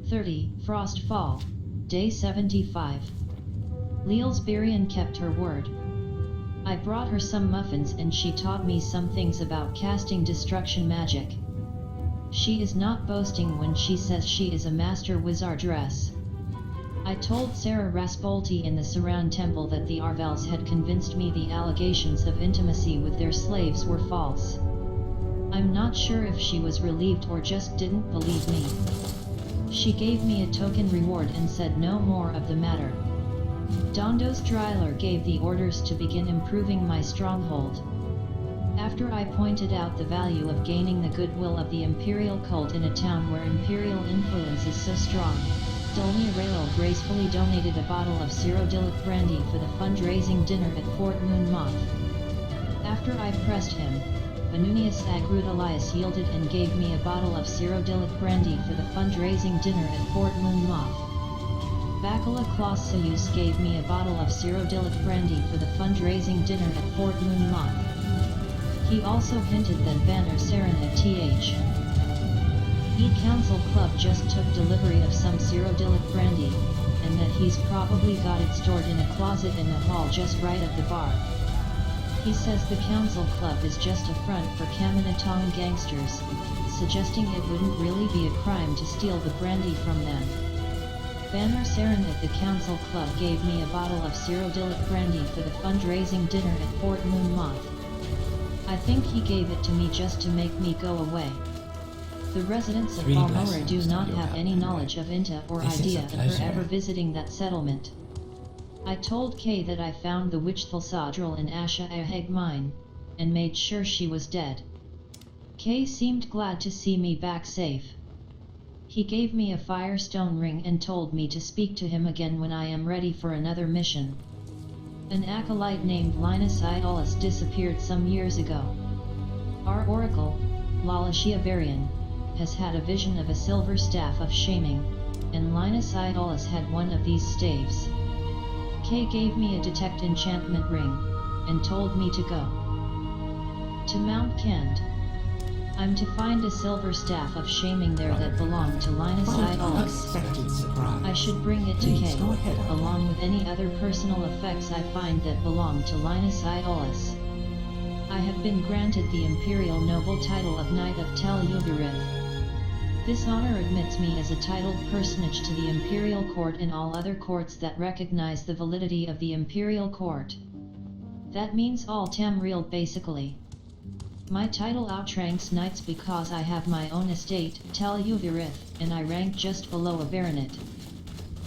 30, Frostfall. Day 75. Leelsberian kept her word. I brought her some muffins and she taught me some things about casting destruction magic. She is not boasting when she says she is a master wizardress. I told Sarah Raspolti in the Saran Temple that the Arvels had convinced me the allegations of intimacy with their slaves were false. I'm not sure if she was relieved or just didn't believe me. She gave me a token reward and said no more of the matter. Dondos Dryler gave the orders to begin improving my stronghold. After I pointed out the value of gaining the goodwill of the Imperial cult in a town where Imperial influence is so strong, Dolny Raylo gracefully donated a bottle of Cyrodiilic brandy for the fundraising dinner at Fort Moon Moth. After I pressed him, Benunius Agrud Elias yielded and gave me a bottle of Cyrodiilic brandy for the fundraising dinner at Fort Moon Moth. Bakula Klaus Sayus gave me a bottle of Cyrodiilic brandy for the fundraising dinner at Fort Moon Moth. He also hinted that Banner Saren at Th. E Council Club just took delivery of some Cyrodiilic brandy, and that he's probably got it stored in a closet in the hall just right of the bar. He says the Council Club is just a front for Kaminatong gangsters, suggesting it wouldn't really be a crime to steal the brandy from them. Banner Saren at the Council Club gave me a bottle of Cyrodiilic brandy for the fundraising dinner at Fort Moon Moth. I think he gave it to me just to make me go away. The residents of Balmora do not have any knowledge of Inta or idea of her ever visiting that settlement. I told Kay that I found the Witchthalsadril in Asha Aheg mine, and made sure she was dead. Kay seemed glad to see me back safe. He gave me a firestone ring and told me to speak to him again when I am ready for another mission. An acolyte named Linus Idolus disappeared some years ago. Our oracle, Lalashia Varian, has had a vision of a silver staff of shaming, and Linus Idolus had one of these staves. Kay gave me a detect enchantment ring, and told me to go to Mount Kend. I'm to find a silver staff of shaming there that belonged to Linus Idolus. I should bring it to Kay, along with any other personal effects I find that belong to Linus Idolus. I have been granted the Imperial Noble title of Knight of Tel Ugarith. This honor admits me as a titled personage to the Imperial Court and all other courts that recognize the validity of the Imperial Court. That means all Tamriel basically. My title outranks knights because I have my own estate, Tel Ugarith, and I rank just below a baronet.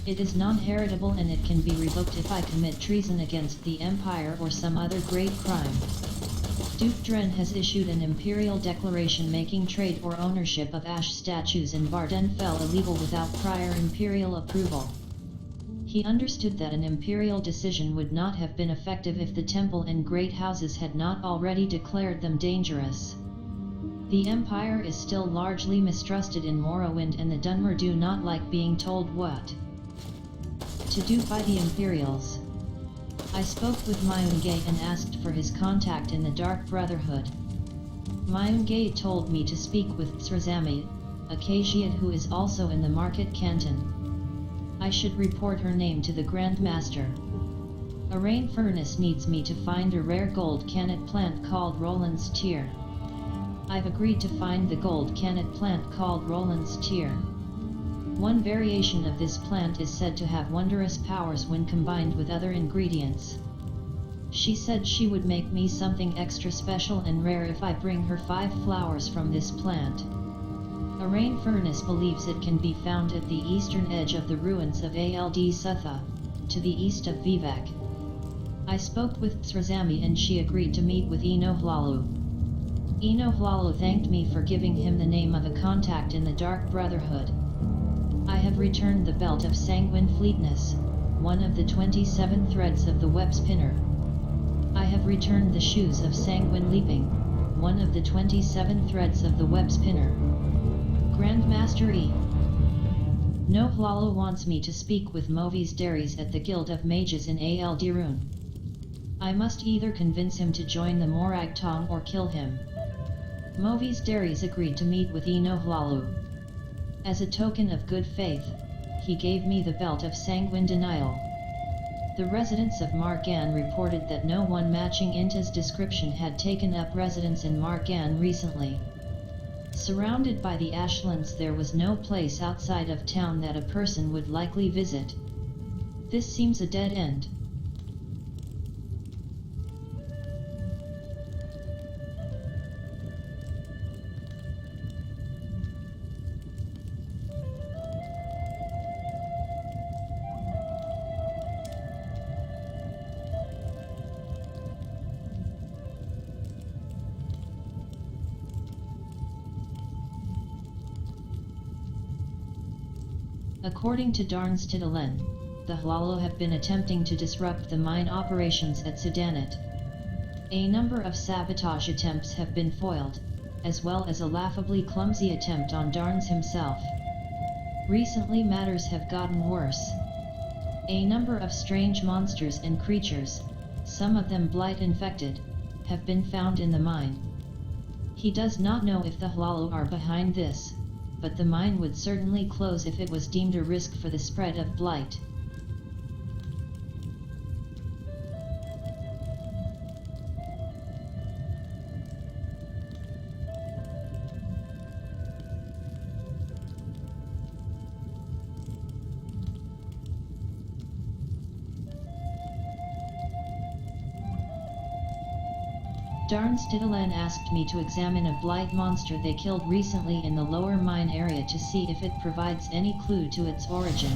It is non-heritable and it can be revoked if I commit treason against the Empire or some other great crime. Duke Dren has issued an imperial declaration making trade or ownership of ash statues in Vardenfell illegal without prior imperial approval. He understood that an imperial decision would not have been effective if the temple and great houses had not already declared them dangerous. The Empire is still largely mistrusted in Morrowind, and the Dunmer do not like being told what to do by the Imperials. I spoke with Myungay and asked for his contact in the Dark Brotherhood. Myungay told me to speak with Srazami, a Khajiit who is also in the Market Canton. I should report her name to the Grand Master. A rain furnace needs me to find a rare gold cannet plant called Roland's Tear. I've agreed to find the gold cannet plant called Roland's Tear. One variation of this plant is said to have wondrous powers when combined with other ingredients. She said she would make me something extra special and rare if I bring her 5 flowers from this plant. A rain furnace believes it can be found at the eastern edge of the ruins of Ald Sutha, to the east of Vivek. I spoke with Srazami and she agreed to meet with Enohlalu. Enohlalu thanked me for giving him the name of a contact in the Dark Brotherhood. I have returned the Belt of Sanguine Fleetness, one of the 27 threads of the web spinner. I have returned the Shoes of Sanguine Leaping, one of the 27 threads of the web spinner. Grandmaster E. Nohlalu wants me to speak with Movies Dairies at the Guild of Mages in Al Dirun. I must either convince him to join the Morag Tong or kill him. Movies Dairies agreed to meet with Enohlalu. As a token of good faith, he gave me the belt of sanguine denial. The residents of Margan reported that no one matching Inta's description had taken up residence in Margan recently. Surrounded by the ashlands, there was no place outside of town that a person would likely visit. This seems a dead end. According to Darns Titalen, the Hlalo have been attempting to disrupt the mine operations at Sudanit. A number of sabotage attempts have been foiled, as well as a laughably clumsy attempt on Darns himself. Recently matters have gotten worse. A number of strange monsters and creatures, some of them blight infected, have been found in the mine. He does not know if the Hlalo are behind this, but the mine would certainly close if it was deemed a risk for the spread of blight. Darns Titalen asked me to examine a blight monster they killed recently in the lower mine area to see if it provides any clue to its origin.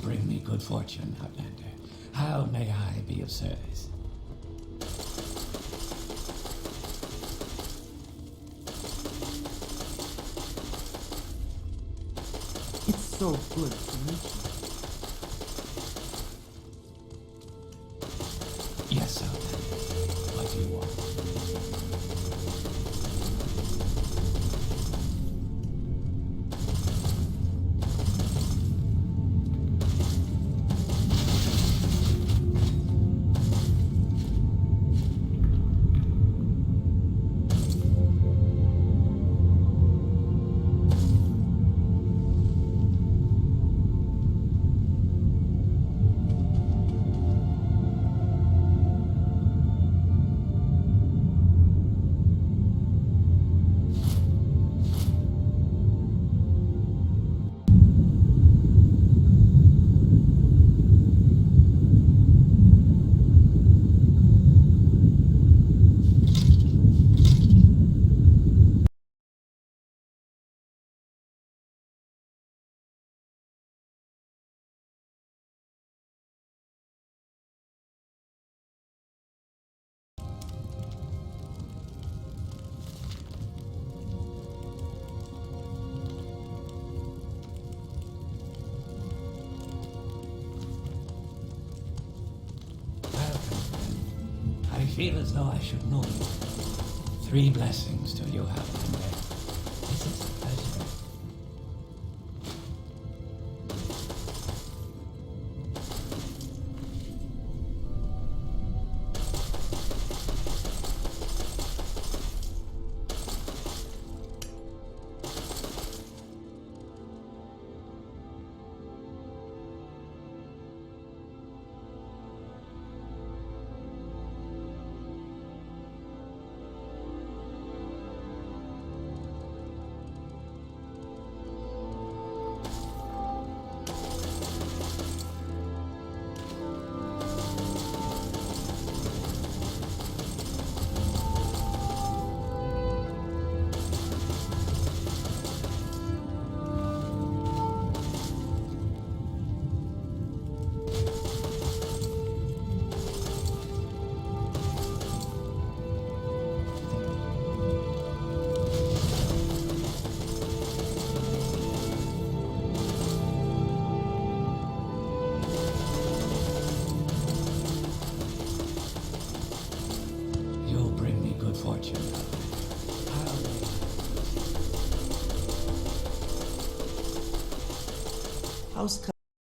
Bring me good fortune, Outlander. How may I be of service? It's so good to meet you. feel as though I should know you. 3 blessings till you have one day. This is a pleasure. You'll bring me good fortune. How may How's